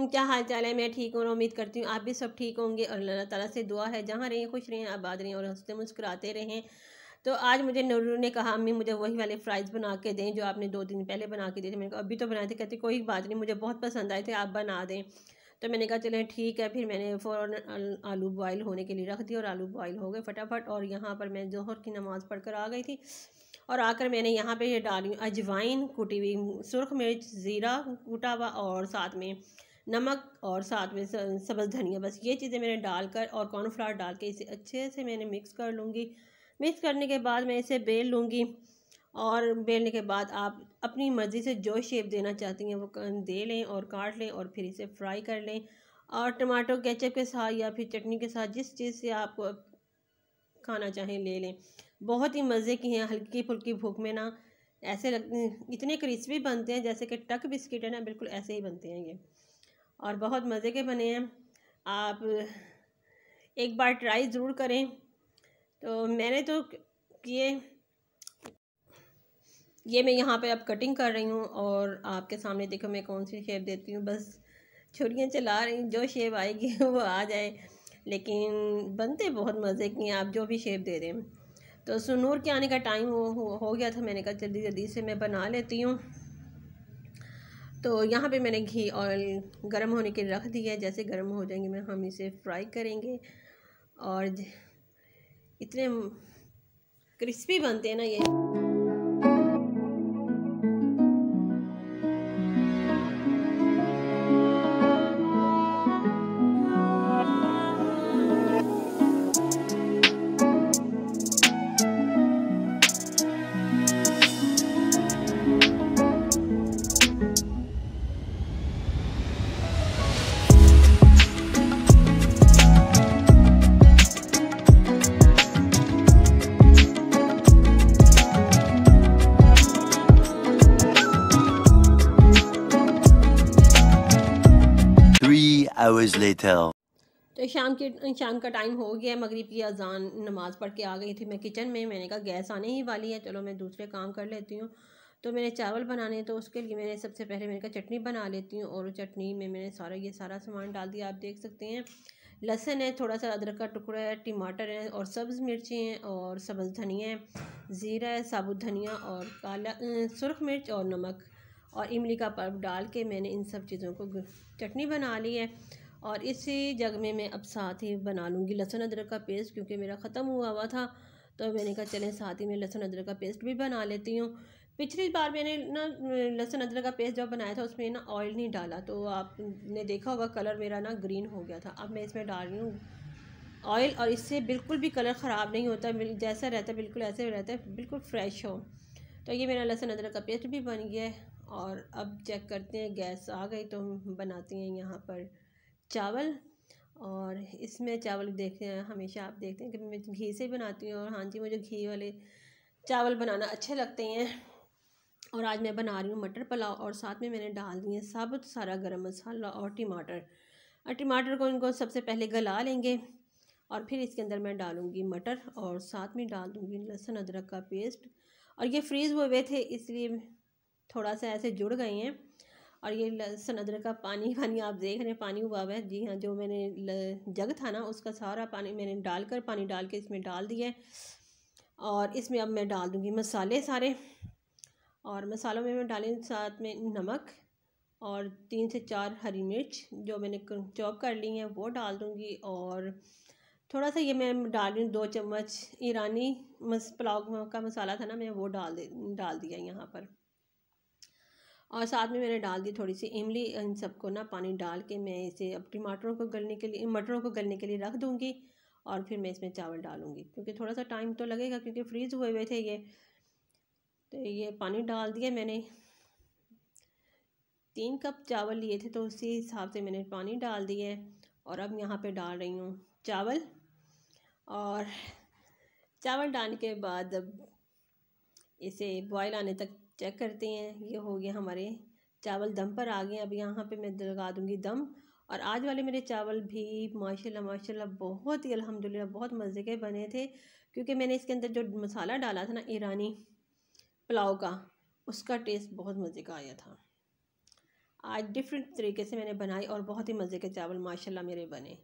वालेकुम, क्या हाल चाल है। मैं ठीक हूँ और उम्मीद करती हूँ आप भी सब ठीक होंगे और अल्लाह ताला से दुआ है जहाँ रहें खुश रहें आबाद रहें और हंसते मुस्कुराते रहें। तो आज मुझे नूरू ने कहा अम्मी मुझे वही वाले फ्राइज़ बना के दें जो आपने 2 दिन पहले बना के दिए थे। मैंने कहा अभी तो बनाए थे। कहती कोई बात नहीं, मुझे बहुत पसंद आए थे, आप बना दें। तो मैंने कहा चलें ठीक है। फिर मैंने फ़ौरन आलू बॉयल होने के लिए रख दिया और आलू बॉयल हो गए फटाफट। और यहाँ पर मैं ज़ोहर की नमाज़ पढ़ कर आ गई थी और आकर मैंने यहाँ पे ये डाली अजवाइन कुटी हुई, सुरख मिर्च, ज़ीरा कूटा हुआ और साथ में नमक और साथ में सब्ज़ धनिया। बस ये चीज़ें मैंने डालकर और कॉर्नफ्लावर डाल के इसे अच्छे से मैंने मिक्स कर लूँगी। मिक्स करने के बाद मैं इसे बेल लूँगी और बेलने के बाद आप अपनी मर्ज़ी से जो शेप देना चाहती हैं वो दे लें और काट लें और फिर इसे फ्राई कर लें। और टमाटो केचप के साथ या फिर चटनी के साथ जिस चीज़ से आप खाना चाहें ले लें। बहुत ही मज़े की हैं, हल्की फुल्की भूख में ना ऐसे लगते हैं, इतने क्रिस्पी बनते हैं जैसे कि टक बिस्किट है ना, बिल्कुल ऐसे ही बनते हैं ये और बहुत मज़े के बने हैं। आप एक बार ट्राई ज़रूर करें। तो मैंने तो किए, ये मैं यहाँ पे अब कटिंग कर रही हूँ और आपके सामने देखो मैं कौन सी शेप देती हूँ। बस छुरियाँ चला रही हूँ, जो शेप आएगी वो आ जाए, लेकिन बनते बहुत मज़े की हैं आप जो भी शेप दे दें। तो सुनूर के आने का टाइम हो गया था। मैंने कहा जल्दी जल्दी से मैं बना लेती हूँ। तो यहाँ पे मैंने घी ऑयल गर्म होने के रख दिया है। जैसे गर्म हो जाएंगे मैं हम इसे फ्राई करेंगे और इतने क्रिस्पी बनते हैं ना ये। Hours later. तो शाम का टाइम हो गया, मगरिब की अजान नमाज़ पढ़ के आ गई थी मैं किचन में। मैंने कहा गैस आने ही वाली है, चलो मैं दूसरे काम कर लेती हूँ। तो मैंने चावल बनाने, तो उसके लिए मैंने सबसे पहले मैंने कहा चटनी बना लेती हूँ और चटनी में मैंने सारा सामान डाल दिया। आप देख सकते हैं लहसुन है, थोड़ा सा अदरक का टुकड़ा है, टमाटर है और सब्ज़ मिर्ची हैं और सब्ज़ धनिया है, ज़ीरा है, साबुत धनिया और काला सुरख मिर्च और नमक और इमली का पल्प डाल के मैंने इन सब चीज़ों को चटनी बना ली है। और इसी जग में मैं अब साथ ही बना लूँगी लहसुन अदरक का पेस्ट, क्योंकि मेरा ख़त्म हुआ था। तो मैंने कहा चलें साथ ही में लहसुन अदरक का पेस्ट भी बना लेती हूँ। पिछली बार मैंने ना लहसुन अदरक का पेस्ट जब बनाया था उसमें ना ऑयल नहीं डाला, तो आपने देखा होगा कलर मेरा ना ग्रीन हो गया था। अब मैं इसमें डाल रही हूँ ऑयल और इससे बिल्कुल भी कलर ख़राब नहीं होता, जैसा रहता है बिल्कुल ऐसे रहता है, बिल्कुल फ्रेश हो। तो ये मेरा लहसुन अदरक का पेस्ट भी बन गया है। और अब चेक करते हैं, गैस आ गई तो हम बनाते हैं यहाँ पर चावल। और इसमें चावल देखते हैं, हमेशा आप देखते हैं कि मैं घी से बनाती हूँ और हाँ जी मुझे घी वाले चावल बनाना अच्छे लगते हैं। और आज मैं बना रही हूँ मटर पुलाव और साथ में मैंने डाल दिए साबुत सारा गरम मसाला और टमाटर। और टमाटर को इनको सबसे पहले गला लेंगे और फिर इसके अंदर मैं डालूँगी मटर और साथ में डाल दूँगी लहसुन अदरक का पेस्ट। और ये फ्रीज़ हुए थे इसलिए थोड़ा सा ऐसे जुड़ गए हैं। और ये लहसुन अदरक का पानी वानी आप देख रहे हैं, पानी हुआ हुआ है। जी हाँ, जो मैंने जग था ना उसका सारा पानी मैंने पानी डाल के इसमें डाल दिया है। और इसमें अब मैं डाल दूँगी मसाले सारे। और मसालों में मैं डालें साथ में नमक और 3 से 4 हरी मिर्च जो मैंने चॉप कर ली हैं वो डाल दूँगी। और थोड़ा सा ये मैं डाल रही हूँ 2 चम्मच ईरानी पुलाव का मसाला था ना, मैं वो डाल दिया यहाँ पर। और साथ में मैंने डाल दी थोड़ी सी इमली। इन सबको ना पानी डाल के मैं इसे अब टमाटरों को गलने के लिए, मटरों को गलने के लिए रख दूँगी। और फिर मैं इसमें चावल डालूँगी क्योंकि थोड़ा सा टाइम तो लगेगा क्योंकि फ्रीज़ हुए हुए थे ये। तो ये पानी डाल दिया मैंने, 3 कप चावल लिए थे तो उसी हिसाब से मैंने पानी डाल दिया है। और अब यहाँ पे डाल रही हूँ चावल। और चावल डालने के बाद अब इसे बॉयल आने तक चेक करते हैं। ये हो गया हमारे चावल दम पर आ गए। अब यहाँ पे मैं लगा दूँगी दम। और आज वाले मेरे चावल भी माशाल्लाह माशाल्लाह बहुत ही अल्हम्दुलिल्लाह बहुत मज़े के बने थे, क्योंकि मैंने इसके अंदर जो मसाला डाला था ना ईरानी पुलाव का, उसका टेस्ट बहुत मज़े का आया था। आज डिफरेंट तरीके से मैंने बनाई और बहुत ही मज़े के चावल माशाल्लाह मेरे बने।